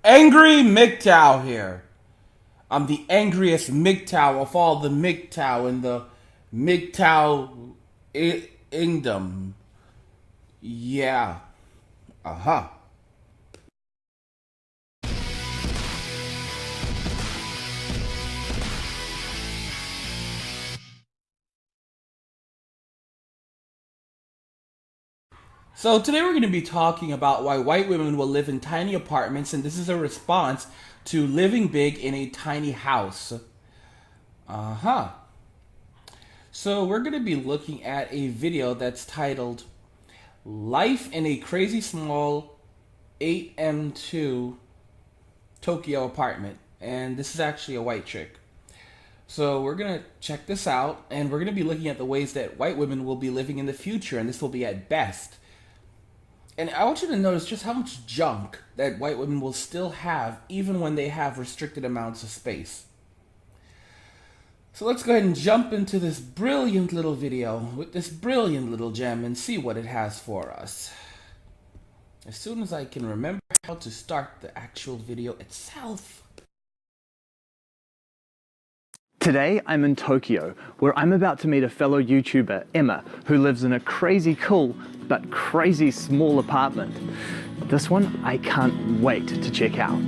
Angry MGTOW here. I'm the angriest MGTOW of all the MGTOW in the MGTOW Kingdom. Yeah. Uh-huh. So today we're going to be talking about why white women will live in tiny apartments, and this is a response to living big in a tiny house. Uh-huh. So we're going to be looking at a video that's titled Life in a Crazy Small 8M2 Tokyo Apartment. And this is actually a white chick. So we're going to check this out, and we're going to be looking at the ways that white women will be living in the future, and this will be at best. And I want you to notice just how much junk that white women will still have even when they have restricted amounts of space. So let's go ahead and jump into this brilliant little video with this brilliant little gem and see what it has for us. As soon as I can remember how to start the actual video itself. Today I'm in Tokyo, where I'm about to meet a fellow YouTuber, Emma, who lives in a crazy cool but crazy small apartment. This one I can't wait to check out.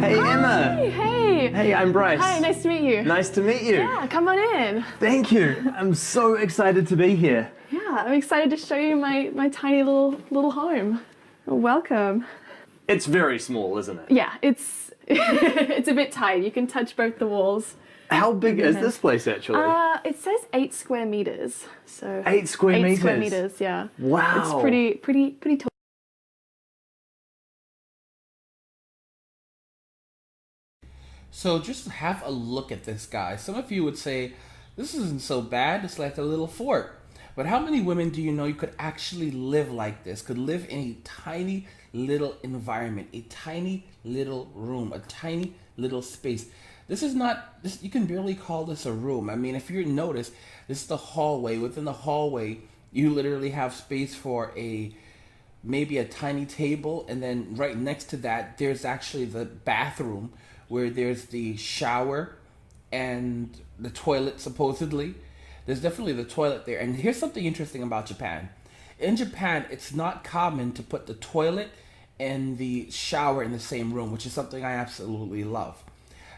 Hey Emma! Hi, hey! Hey, I'm Bryce. Hi, nice to meet you. Nice to meet you. Yeah, come on in. Thank you. I'm so excited to be here. Yeah, I'm excited to show you my tiny little home. Welcome. It's very small, isn't it? Yeah, it's it's a bit tight. You can touch both the walls. How big is this place actually? It says 8 square meters. So 8 square meters. 8 square meters, yeah. Wow. It's pretty tall. So just have a look at this guy. Some of you would say, this isn't so bad, it's like a little fort. But how many women do you know you could actually live like this? Could live in a tiny little environment, a tiny little room, a tiny little space. This is not, this, you can barely call this a room. I mean, if you notice, this is the hallway. Within the hallway, you literally have space for maybe a tiny table, and then right next to that, there's actually the bathroom where there's the shower and the toilet, supposedly. There's definitely the toilet there. And here's something interesting about Japan. In Japan, it's not common to put the toilet and the shower in the same room, which is something I absolutely love.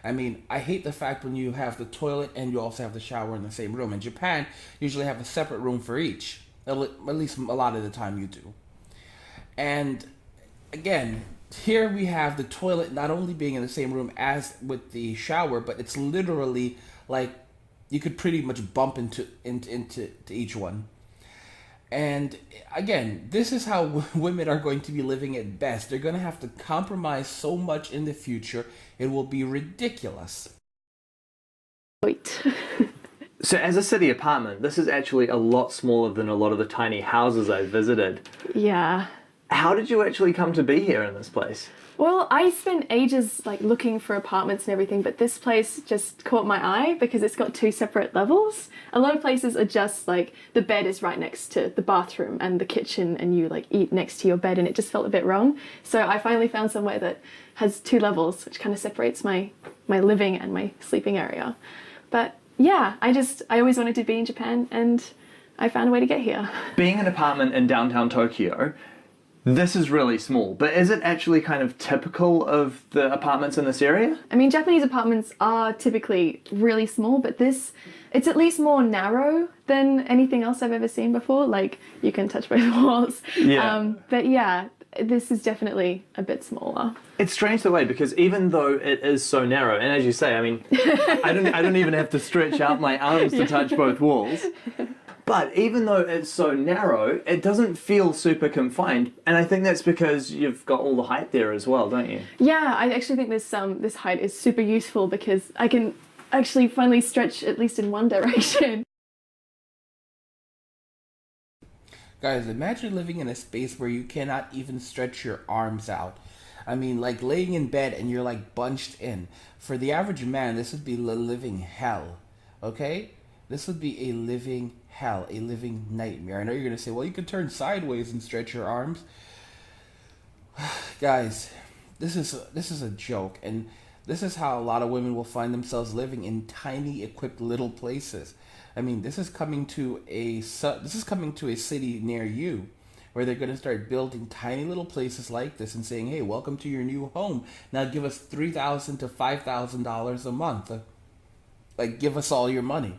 I mean, I hate the fact when you have the toilet and you also have the shower in the same room. In Japan, you usually have a separate room for each. At least a lot of the time you do. And again, here we have the toilet not only being in the same room as with the shower, but it's literally like you could pretty much bump into each one. And again, this is how women are going to be living at best. They're going to have to compromise so much in the future, it will be ridiculous. Wait. So as a city apartment, this is actually a lot smaller than a lot of the tiny houses I've visited. Yeah. How did you actually come to be here in this place? Well, I spent ages like looking for apartments and everything, but this place just caught my eye because it's got 2 separate levels. A lot of places are just like the bed is right next to the bathroom and the kitchen, and you like eat next to your bed, and it just felt a bit wrong. So I finally found somewhere that has 2 levels, which kind of separates my living and my sleeping area. But yeah, I always wanted to be in Japan, and I found a way to get here. Being an apartment in downtown Tokyo, this is really small, but is it actually kind of typical of the apartments in this area? I mean, Japanese apartments are typically really small, but it's at least more narrow than anything else I've ever seen before. Like, you can touch both walls. Yeah. But yeah, this is definitely a bit smaller. It's strange the way, because even though it is so narrow, and as you say, I mean, I don't even have to stretch out my arms to touch both walls. But even though it's so narrow, it doesn't feel super confined. And I think that's because you've got all the height there as well, don't you? Yeah, I actually think this height is super useful because I can actually finally stretch at least in one direction. Guys, imagine living in a space where you cannot even stretch your arms out. I mean, like laying in bed and you're like bunched in. For the average man, this would be the living hell. Okay? this would be a living hell, a living nightmare. I know you're gonna say, well, you can turn sideways and stretch your arms. Guys, this is a joke, and this is how a lot of women will find themselves living in tiny, equipped little places. I mean, this is coming to a city near you, where they're going to start building tiny little places like this and saying, "Hey, welcome to your new home. Now give us $3,000 to $5,000 a month. Like, give us all your money."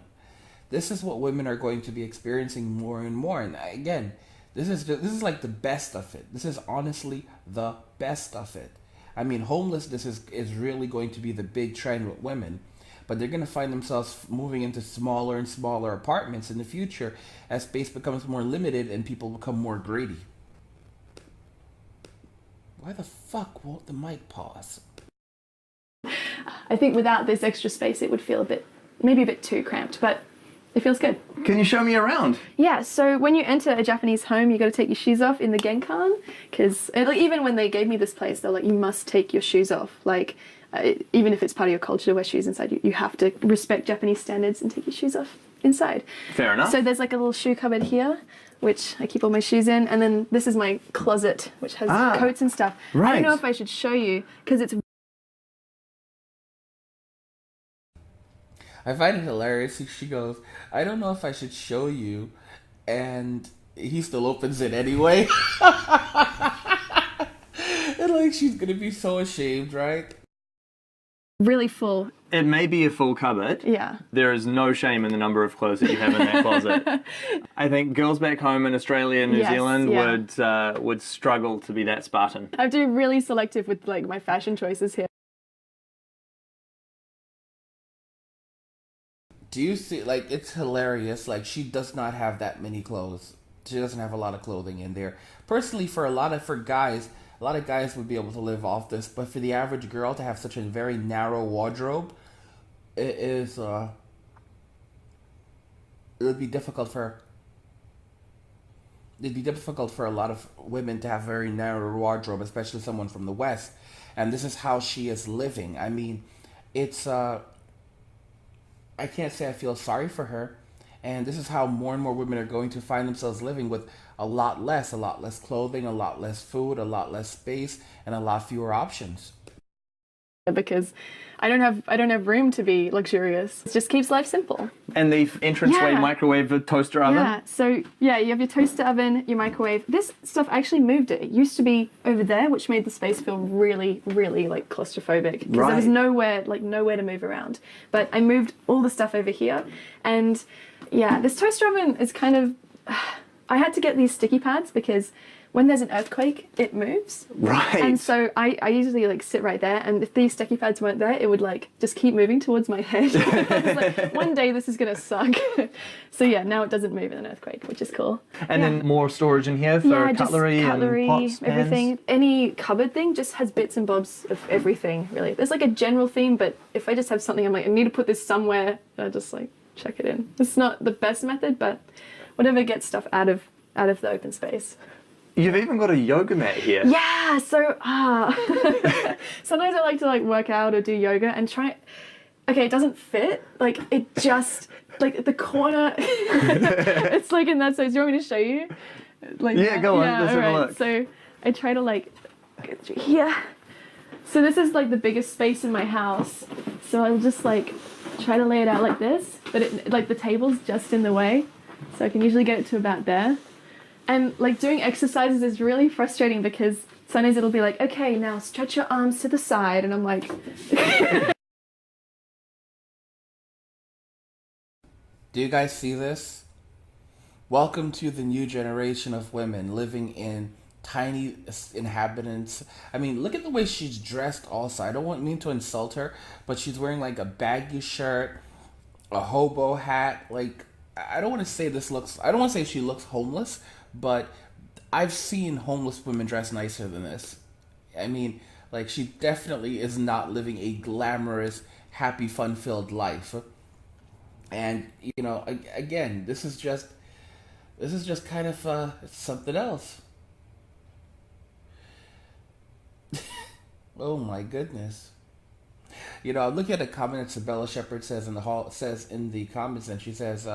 This is what women are going to be experiencing more and more. And again, this is like the best of it. This is honestly the best of it. I mean, homelessness is really going to be the big trend with women, but they're going to find themselves moving into smaller and smaller apartments in the future as space becomes more limited and people become more greedy. Why the fuck won't the mic pause? I think without this extra space, it would feel maybe a bit too cramped, but it feels good. Can you show me around? Yeah, so when you enter a Japanese home, you got to take your shoes off in the genkan, because even when they gave me this place, they're like, you must take your shoes off. Like, even if it's part of your culture to wear shoes inside, you have to respect Japanese standards and take your shoes off inside. Fair enough. So there's like a little shoe cupboard here, which I keep all my shoes in, and then this is my closet, which has coats and stuff. Right. I don't know if I should show you, because it's... I find it hilarious. She goes, "I don't know if I should show you," and he still opens it anyway. And like, she's gonna be so ashamed, right? really full. It may be a full cupboard. Yeah. There is no shame in the number of clothes that you have in that closet. I think girls back home in Australia and New Zealand would struggle to be that Spartan. I have to be really selective with like my fashion choices here. Do you see, like, it's hilarious. Like, she does not have that many clothes. She doesn't have a lot of clothing in there. Personally, for guys, a lot of guys would be able to live off this, but for the average girl to have such a very narrow wardrobe, it would be difficult for a lot of women to have a very narrow wardrobe, especially someone from the West. And this is how she is living. I mean, it's I can't say I feel sorry for her. And this is how more and more women are going to find themselves living with a lot less clothing, a lot less food, a lot less space, and a lot fewer options. Because I don't have room to be luxurious. It just keeps life simple. And the entranceway microwave, the toaster oven? Yeah, so yeah, you have your toaster oven, your microwave. This stuff, I actually moved it. It used to be over there, which made the space feel really, really like claustrophobic. Because there was nowhere to move around. But I moved all the stuff over here. And yeah, this toaster oven is kind of... I had to get these sticky pads because when there's an earthquake, it moves. Right. And so I usually like sit right there, and if these sticky pads weren't there, it would like just keep moving towards my head. I was like, one day this is gonna suck. So yeah, now it doesn't move in an earthquake, which is cool. And then more storage in here for cutlery and pots, pans. Everything. Any cupboard thing just has bits and bobs of everything, really. There's like a general theme, but if I just have something, I'm like, I need to put this somewhere, I just like chuck it in. It's not the best method, but whatever gets stuff out of the open space. You've even got a yoga mat here. Yeah, so sometimes I like to like work out or do yoga and try. Okay, it doesn't fit. Like it just like the corner. It's like in that size. Do you want me to show you? Like yeah, go on. Let's have a look. So I try to like get through here. So this is like the biggest space in my house. So I'll just like try to lay it out like this, but it like the table's just in the way, so I can usually get it to about there. And like doing exercises is really frustrating because sometimes it'll be like, okay, now stretch your arms to the side. And I'm like... Do you guys see this? Welcome to the new generation of women living in tiny inhabitants. I mean, look at the way she's dressed also. I don't mean to insult her, but she's wearing like a baggy shirt, a hobo hat. Like, I don't want to say she looks homeless, but I've seen homeless women dress nicer than this. I mean, like, she definitely is not living a glamorous, happy, fun-filled life. And, you know, again, this is just kind of something else. Oh my goodness. You know, I'm looking at a comment that Sabella Shepherd says in the comments, and she says,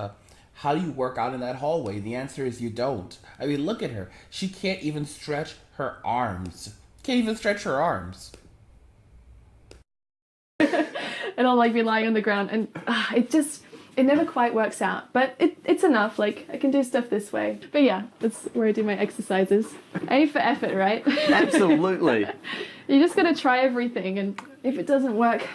"How do you work out in that hallway?" The answer is you don't. I mean, look at her. She can't even stretch her arms. Can't even stretch her arms. And I'll like be lying on the ground, and it never quite works out, but it's enough. Like, I can do stuff this way. But yeah, that's where I do my exercises. A for effort, right? Absolutely. You just gotta try everything, and if it doesn't work,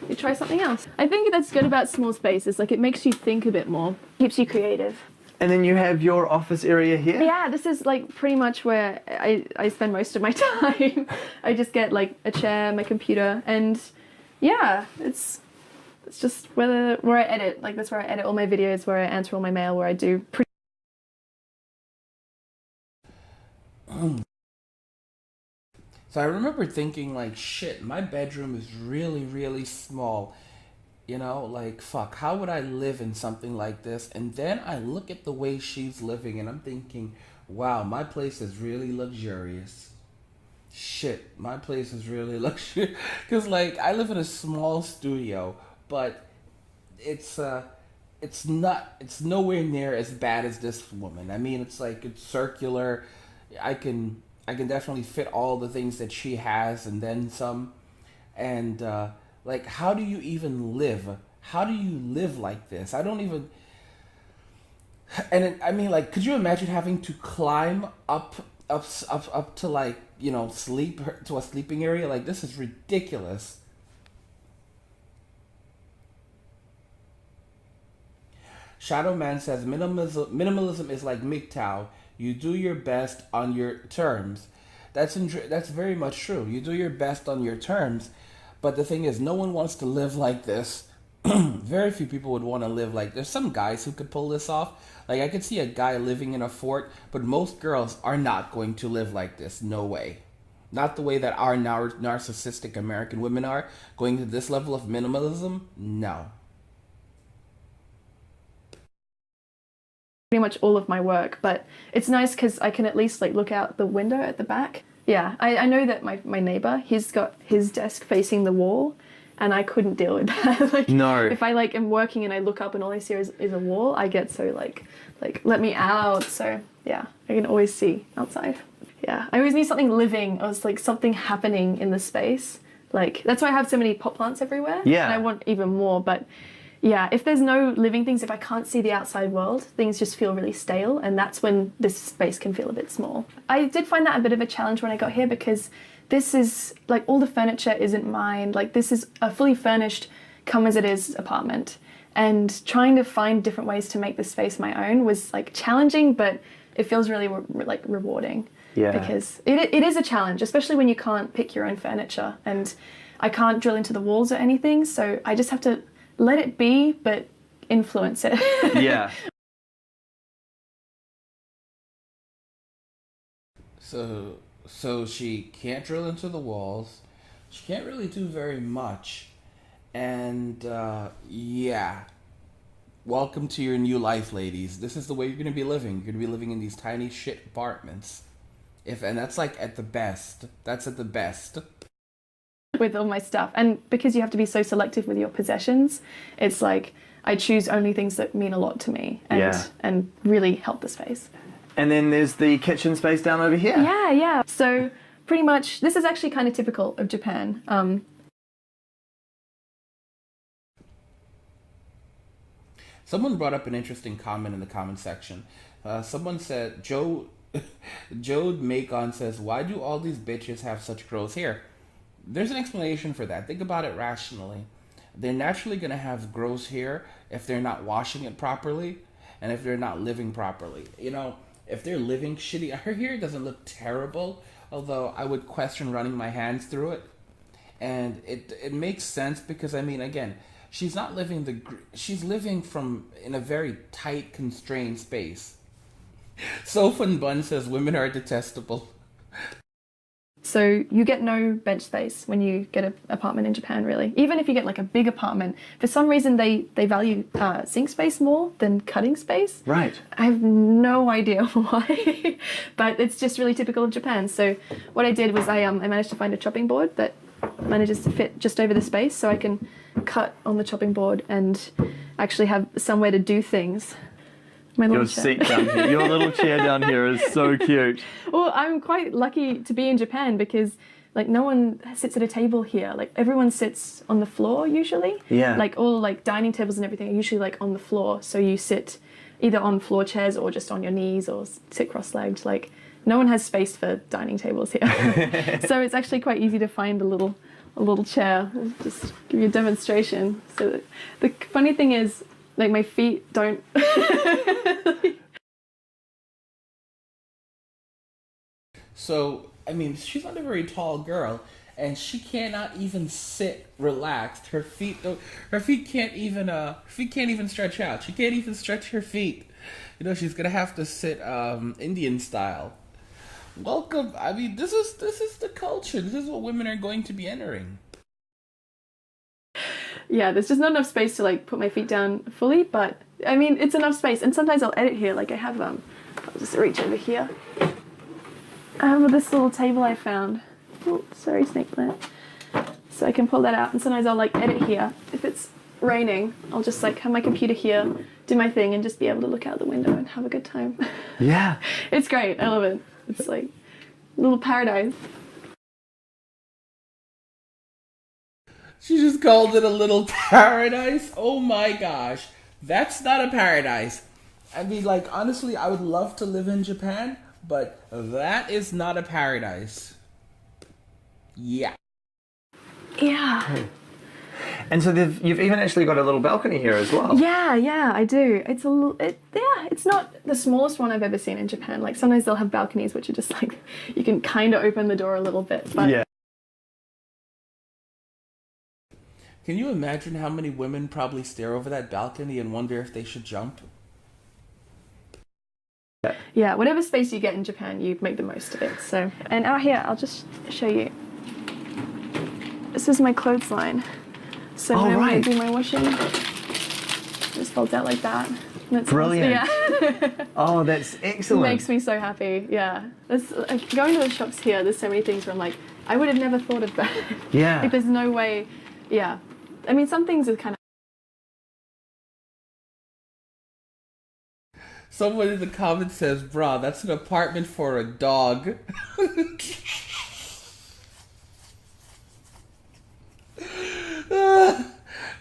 you try something else. I think that's good about small spaces. Like, it makes you think a bit more, keeps you creative. And then you have your office area here? Yeah, this is like pretty much where I spend most of my time. I just get like a chair, my computer, and yeah, it's just where I edit. Like, that's where I edit all my videos, where I answer all my mail, where I do So I remember thinking, like, shit, my bedroom is really, really small. You know, like, fuck, how would I live in something like this? And then I look at the way she's living, and I'm thinking, wow, my place is really luxurious. Shit, my place is really luxurious. Because, like, I live in a small studio, but it's nowhere near as bad as this woman. I mean, it's like, it's circular. I can definitely fit all the things that she has and then some. And like, how do you even live? How do you live like this? I don't even. And I mean, like, could you imagine having to climb up to, like, you know, sleep to a sleeping area? Like, this is ridiculous. Shadow Man says minimalism is like MGTOW. You do your best on your terms. That's very much true. You do your best on your terms, but the thing is, no one wants to live like this. Very few people would want to live like. There's some guys who could pull this off. Like, I could see a guy living in a fort, but most girls are not going to live like this. No way. Not the way that our narcissistic American women are, going to this level of minimalism. No. pretty much all of my work, but it's nice because I can at least like look out the window at the back. Yeah, I know that my neighbor, he's got his desk facing the wall, and I couldn't deal with that. Like, no. If I like am working and I look up and all I see is a wall, I get so like let me out. So yeah, I can always see outside. Yeah, I always need something living. I was like something happening in the space. Like that's why I have so many pot plants everywhere. Yeah. And I want even more, but yeah, if there's no living things, if I can't see the outside world, things just feel really stale, and that's when this space can feel a bit small. I did find that a bit of a challenge when I got here because this is, like, all the furniture isn't mine. Like, this is a fully furnished, come as it is apartment, and trying to find different ways to make the space my own was, like, challenging, but it feels really, like, rewarding. Yeah. Because it is a challenge, especially when you can't pick your own furniture, and I can't drill into the walls or anything, so I just have to let it be, but influence it. Yeah. So she can't drill into the walls. She can't really do very much. And yeah. Welcome to your new life, ladies. This is the way you're going to be living. You're going to be living in these tiny shit apartments. And that's like at the best. That's at the best. With all my stuff, and because you have to be so selective with your possessions, it's like I choose only things that mean a lot to me and really help the space. And then there's the kitchen space down over here. Yeah. So pretty much this is actually kind of typical of Japan. Someone brought up an interesting comment in the comment section. Someone said, Joe Macon says, why do all these bitches have such gross hair? There's an explanation for that. Think about it rationally. They're naturally going to have gross hair if they're not washing it properly and if they're not living properly. You know, if they're living shitty, her hair doesn't look terrible, although I would question running my hands through it. And it makes sense because, I mean, again, she's living in a very tight, constrained space. Sofan Bun says women are detestable. So you get no bench space when you get an apartment in Japan, really. Even if you get like a big apartment, for some reason they value sink space more than cutting space. Right. I have no idea why, but it's just really typical of Japan. So what I did was I managed to find a chopping board that manages to fit just over the space, so I can cut on the chopping board and actually have somewhere to do things. My little Your seat down here, your little chair down here is so cute. Well, I'm quite lucky to be in Japan because like no one sits at a table here. Like everyone sits on the floor usually. Yeah. Like all like dining tables and everything are usually like on the floor. So you sit either on floor chairs or just on your knees or sit cross-legged. Like no one has space for dining tables here. So it's actually quite easy to find a little chair. I'll just give you a demonstration. So the funny thing is, like my feet don't. So, I mean, she's not a very tall girl, and she cannot even sit relaxed. Her feet can't even stretch out. She can't even stretch her feet. You know, she's gonna have to sit Indian style. Welcome. I mean, this is the culture. This is what women are going to be entering. Yeah, there's just not enough space to like put my feet down fully, but I mean, it's enough space. And sometimes I'll edit here. Like I have I'll just reach over here. I have this little table I found. Oh, sorry, snake plant. So I can pull that out, and sometimes I'll like edit here. If it's raining, I'll just like have my computer here, do my thing, and just be able to look out the window and have a good time. Yeah. It's great. I love it. It's like a little paradise. She just called it a little paradise. Oh my gosh. That's not a paradise. I mean, like, honestly, I would love to live in Japan, but that is not a paradise. Yeah. Yeah. And so you've even actually got a little balcony here as well. Yeah, I do. It's it's not the smallest one I've ever seen in Japan. Like sometimes they'll have balconies which are just like you can kind of open the door a little bit. But Yeah. Can you imagine how many women probably stare over that balcony and wonder if they should jump? Yeah, whatever space you get in Japan, you make the most of it. So, and out here, I'll just show you. This is my clothesline. So Oh, when right. I do my washing, it just folds out like that. And it's Brilliant. Yeah. Oh, that's excellent. Makes me so happy. Yeah. Like, going to the shops here, there's so many things where I'm like, I would have never thought of that. Yeah. Like, there's no way. Yeah. I mean, some things are kind of. Someone in the comments says, "Bruh, that's an apartment for a dog."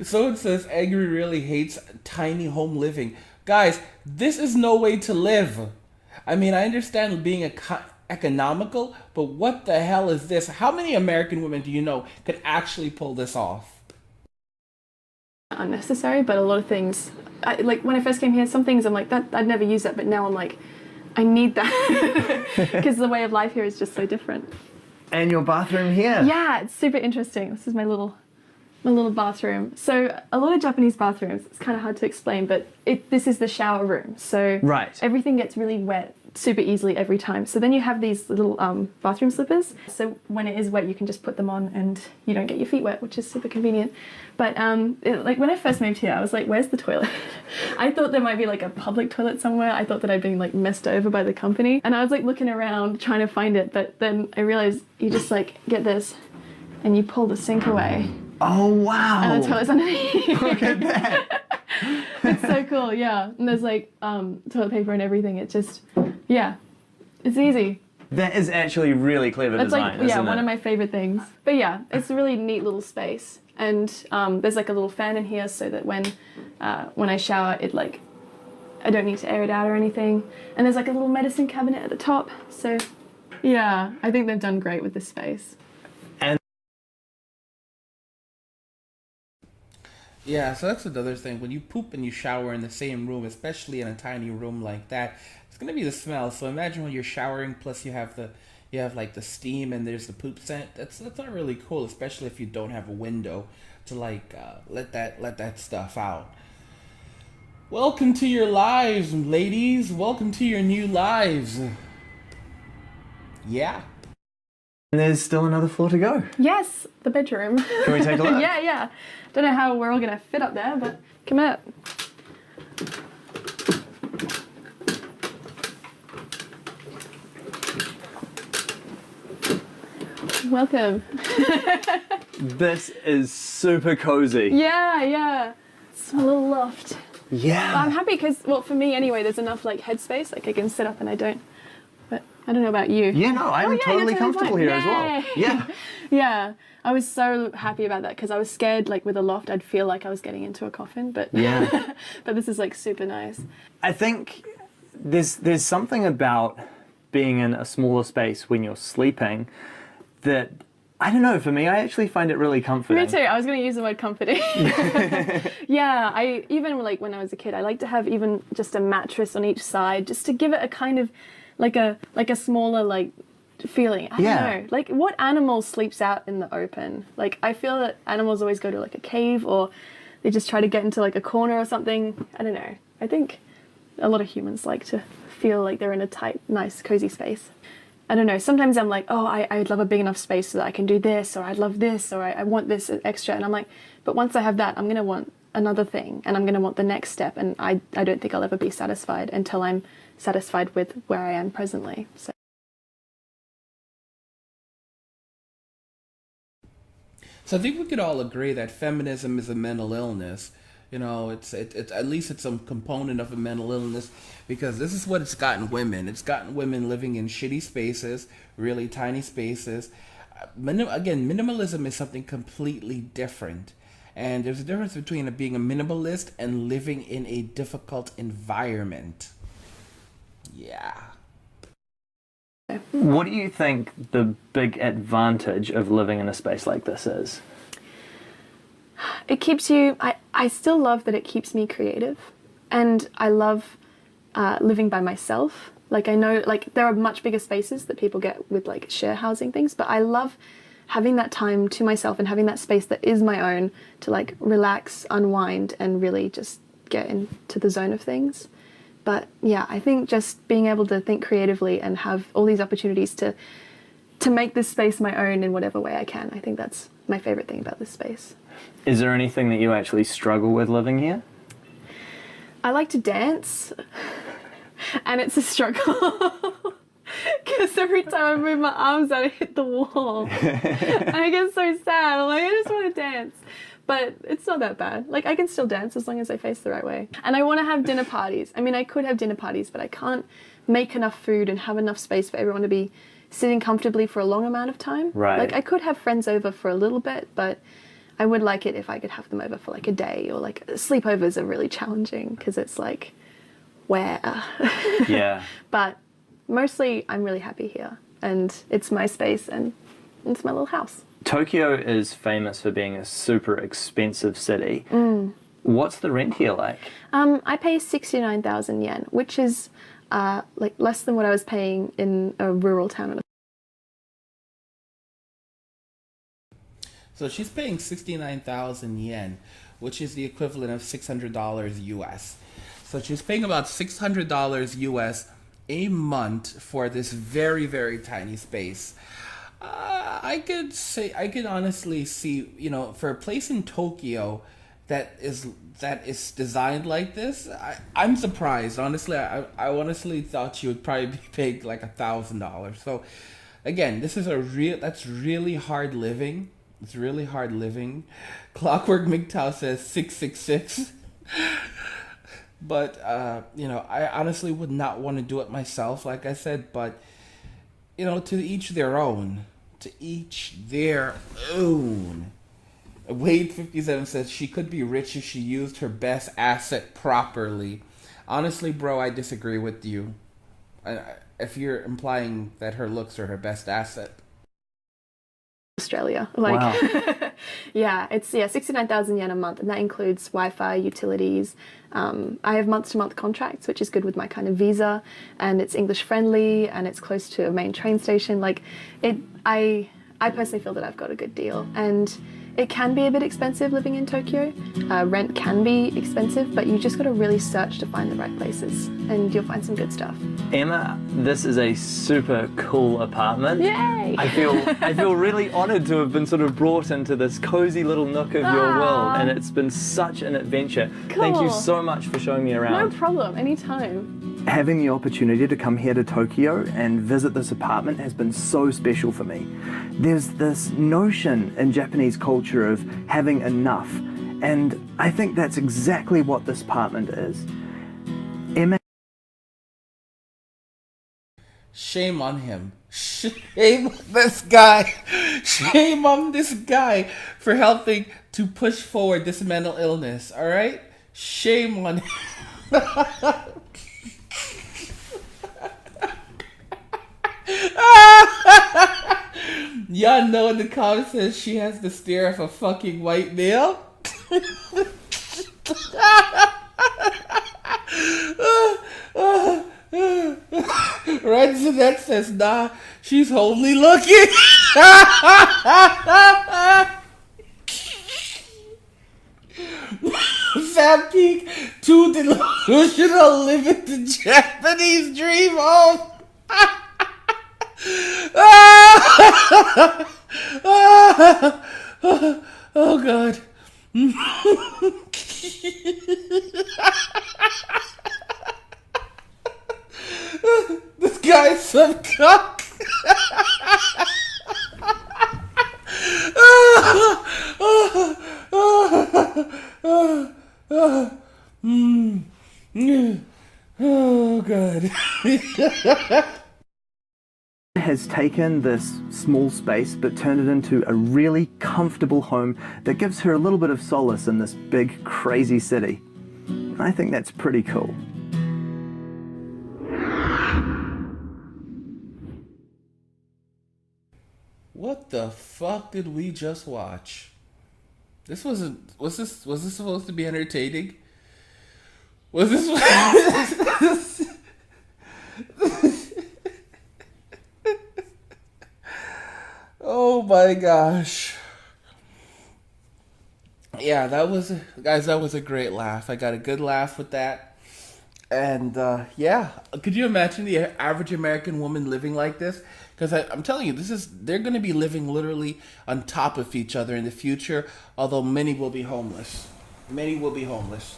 Someone says, "Angry really hates tiny home living." Guys, this is no way to live. I mean, I understand being economical, but what the hell is this? How many American women do you know could actually pull this off? Unnecessary, but a lot of things, like when I first came here, some things I'm like, that I'd never use that, but now I'm like, I need that because the way of life here is just so different. And your bathroom here. Yeah, it's super interesting. This is my little bathroom. So a lot of Japanese bathrooms, it's kind of hard to explain, but this is the shower room. So Right. everything gets really wet super easly every time. So then you have these little bathroom slippers. So when it is wet, you can just put them on and you don't get your feet wet, which is super convenient. But like when I first moved here, I was like, where's the toilet? I thought there might be like a public toilet somewhere. I thought that I'd been like messed over by the company. And I was like looking around trying to find it. But then I realized you just like get this and you pull the sink away. Oh, wow. And the toilet's underneath. Look at that. It's so cool, yeah. And there's like toilet paper and everything. It just, yeah, it's easy. That is actually really clever That's design, like, yeah, isn't one it? of my favorite things. But yeah, it's a really neat little space. And there's like a little fan in here so that when I shower, it like, I don't need to air it out or anything. And there's like a little medicine cabinet at the top. So yeah, I think they've done great with this space. Yeah, so that's another thing. When you poop and you shower in the same room, especially in a tiny room like that, it's gonna be the smell. So imagine when you're showering, plus you have like the steam and there's the poop scent. That's not really cool, especially if you don't have a window to like let that stuff out. Welcome to your lives, ladies. Welcome to your new lives. Yeah. And there's still another floor to go. Yes, the bedroom. Can we take a look? Yeah. Don't know how we're all gonna fit up there, but come out. Welcome. This is super cozy. Yeah. It's a little loft. Yeah. But I'm happy because, well, for me anyway, there's enough like headspace. Like I can sit up and I don't. But I don't know about you. Yeah, no, I'm you're totally comfortable fine. here as well. Yay. Yeah. Yeah. I was so happy about that because I was scared, like with a loft, I'd feel like I was getting into a coffin. But Yeah. but this is like super nice. I think there's something about being in a smaller space when you're sleeping that, I don't know, for me, I actually find it really comforting. Me too. I was going to use the word comforting. Yeah, I even like when I was a kid, I like to have even just a mattress on each side, just to give it a kind of like a smaller like feeling. I don't know. Like what animal sleeps out in the open? Like I feel that animals always go to like a cave or they just try to get into like a corner or something. I don't know. I think a lot of humans like to feel like they're in a tight, nice, cozy space. I don't know, sometimes I'm like, oh, I'd love a big enough space so that I can do this, or I'd love this, or I want this extra. And I'm like, but once I have that, I'm going to want another thing, and I'm going to want the next step. And I don't think I'll ever be satisfied until I'm satisfied with where I am presently. So I think we could all agree that feminism is a mental illness. You know, it's at least it's some component of a mental illness, because this is what it's gotten women. It's gotten women living in shitty spaces, really tiny spaces. Again, minimalism is something completely different. And there's a difference between being a minimalist and living in a difficult environment. Yeah. What do you think the big advantage of living in a space like this is? It keeps you, I still love that it keeps me creative, and I love living by myself. Like I know, like there are much bigger spaces that people get with like share housing things, but I love having that time to myself and having that space that is my own to like relax, unwind, and really just get into the zone of things. But yeah, I think just being able to think creatively and have all these opportunities to make this space my own in whatever way I can, I think that's my favorite thing about this space. Is there anything that you actually struggle with living here? I like to dance, and it's a struggle. Because every time I move my arms out, I hit the wall. And I get so sad. I'm like, I just want to dance. But it's not that bad. Like, I can still dance as long as I face the right way. And I want to have dinner parties. I mean, I could have dinner parties, but I can't make enough food and have enough space for everyone to be sitting comfortably for a long amount of time. Right. Like, I could have friends over for a little bit, but I would like it if I could have them over for like a day, or like sleepovers are really challenging because it's like, where? Yeah. But mostly I'm really happy here, and it's my space and it's my little house. Tokyo is famous for being a super expensive city. What's the rent here like? I pay 69,000 yen, which is like less than what I was paying in a rural town. So she's paying 69,000 yen, which is the equivalent of $600 US. So she's paying about $600 US a month for this very, very tiny space. I could honestly see, you know, for a place in Tokyo that is designed like this, I'm surprised. Honestly, I honestly thought she would probably be paying like $1,000. So again, this is that's really hard living. It's really hard living. Clockwork MGTOW says 666. But, you know, I honestly would not want to do it myself, like I said. But, you know, to each their own. To each their own. Wade57 says she could be rich if she used her best asset properly. Honestly, bro, I disagree with you. If you're implying that her looks are her best asset. Australia. Like, wow. Yeah, it's 69,000 yen a month, and that includes Wi-Fi, utilities. I have month-to-month contracts, which is good with my kind of visa, and it's English friendly, and it's close to a main train station. Like, I personally feel that I've got a good deal, and it can be a bit expensive living in Tokyo. Rent can be expensive, but you just got to really search to find the right places, and you'll find some good stuff. Emma, this is a super cool apartment. Yay! I feel really honoured to have been sort of brought into this cozy little nook of your world, and it's been such an adventure. Cool. Thank you so much for showing me around. No problem, anytime. having the opportunity to come here to Tokyo and visit this apartment has been so special for me. There's this notion in Japanese culture of having enough, and I think that's exactly what this apartment is. Emma. Shame on him. Shame on this guy. Shame on this guy for helping to push forward this mental illness, alright? Shame on him. Y'all know in the comments says she has the stare of a fucking white male. That says, nah, she's homely looking. Sam Peak, too delusional, living the Japanese dream home. Oh God. This guy's some cock. Oh God. Has taken this small space but turned it into a really comfortable home that gives her a little bit of solace in this big, crazy city. I think that's pretty cool. What the fuck did we just watch? This wasn't. Was this supposed to be entertaining? Was this? Oh my gosh. Yeah, that was a great laugh. I got a good laugh with that. And yeah, could you imagine the average American woman living like this? Because I'm telling you, they're going to be living literally on top of each other in the future, although many will be homeless. Many will be homeless.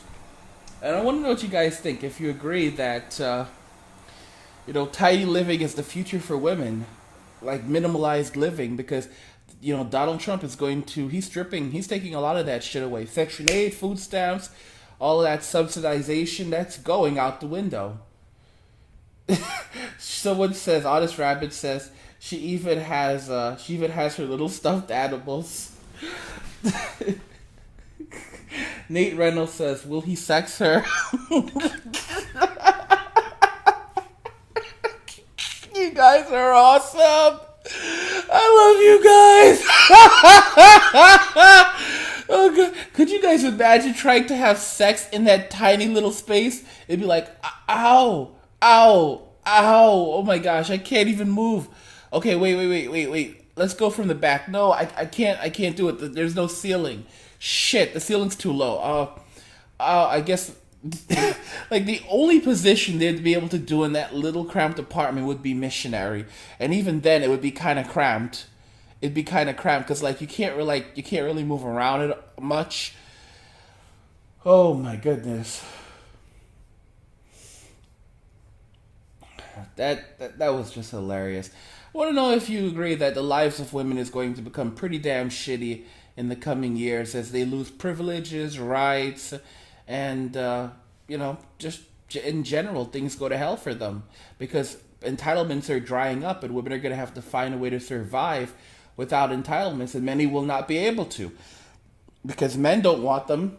And I want to know what you guys think. If you agree that, tidy living is the future for women, like minimalized living, because, Donald Trump is he's taking a lot of that shit away. Section 8, food stamps, all of that subsidization, that's going out the window. Someone says, Honest Rabbit says, she even has her little stuffed animals. Nate Reynolds says, will he sex her? You guys are awesome. I love you guys. Oh God. Could you guys imagine trying to have sex in that tiny little space? It'd be like, ow, ow, ow. Oh my gosh, I can't even move. Okay, wait. Let's go from the back. No, I can't do it. There's no ceiling. Shit, the ceiling's too low. I guess like the only position they'd be able to do in that little cramped apartment would be missionary, and even then it would be kind of cramped. It'd be kind of cramped because you can't really move around it much. Oh my goodness. That was just hilarious. I want to know if you agree that the lives of women is going to become pretty damn shitty in the coming years as they lose privileges, rights, and just in general things go to hell for them because entitlements are drying up and women are going to have to find a way to survive without entitlements, and many will not be able to because men don't want them.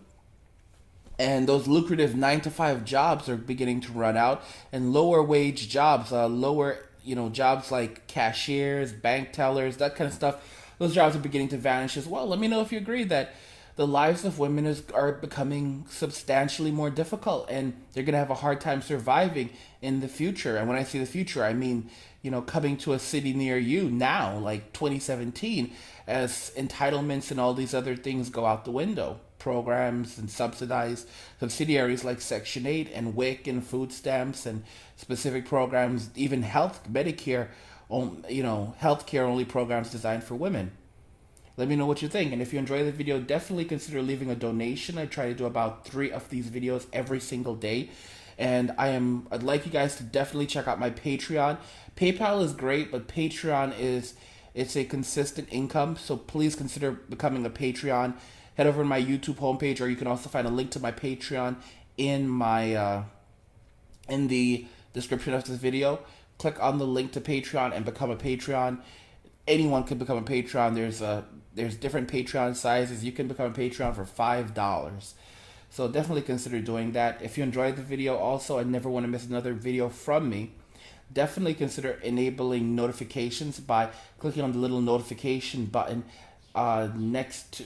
And those lucrative 9-to-5 jobs are beginning to run out, and lower wage jobs, jobs like cashiers, bank tellers, that kind of stuff, those jobs are beginning to vanish as well. Let me know if you agree that the lives of women are becoming substantially more difficult, and they're going to have a hard time surviving in the future. And when I say the future, I mean, coming to a city near you now, like 2017, as entitlements and all these other things go out the window. Programs and subsidiaries like Section 8 and WIC and food stamps and specific programs, even Medicare, healthcare only programs designed for women. Let me know what you think, and if you enjoy the video, definitely consider leaving a donation. I try to do about 3 of these videos every single day, And I'd like you guys to definitely check out my Patreon. PayPal is great, but Patreon it's a consistent income, so please consider becoming a Patreon. Head over to my YouTube homepage, or you can also find a link to my Patreon in my in the description of this video. Click on the link to Patreon and become a Patreon. Anyone can become a Patreon. There's different Patreon sizes. You can become a Patreon for $5. So definitely consider doing that. If you enjoyed the video also and never want to miss another video from me, definitely consider enabling notifications by clicking on the little notification button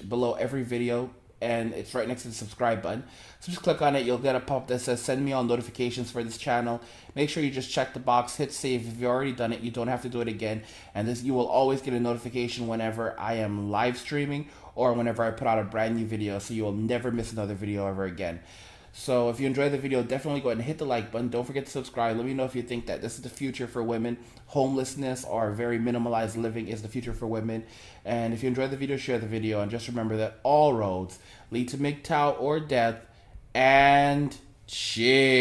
below every video, and it's right next to the subscribe button. So just click on it. You'll get a pop-up that says send me all notifications for this channel. Make sure you just check the box, hit save. If you've already done it, you don't have to do it again, and you will always get a notification whenever I am live streaming or whenever I put out a brand new video, so you will never miss another video ever again. So if you enjoyed the video, definitely go ahead and hit the like button. Don't forget to subscribe. Let me know if you think that this is the future for women. Homelessness or very minimalized living is the future for women. And if you enjoyed the video, share the video. And just remember that all roads lead to MGTOW or death. And cheers.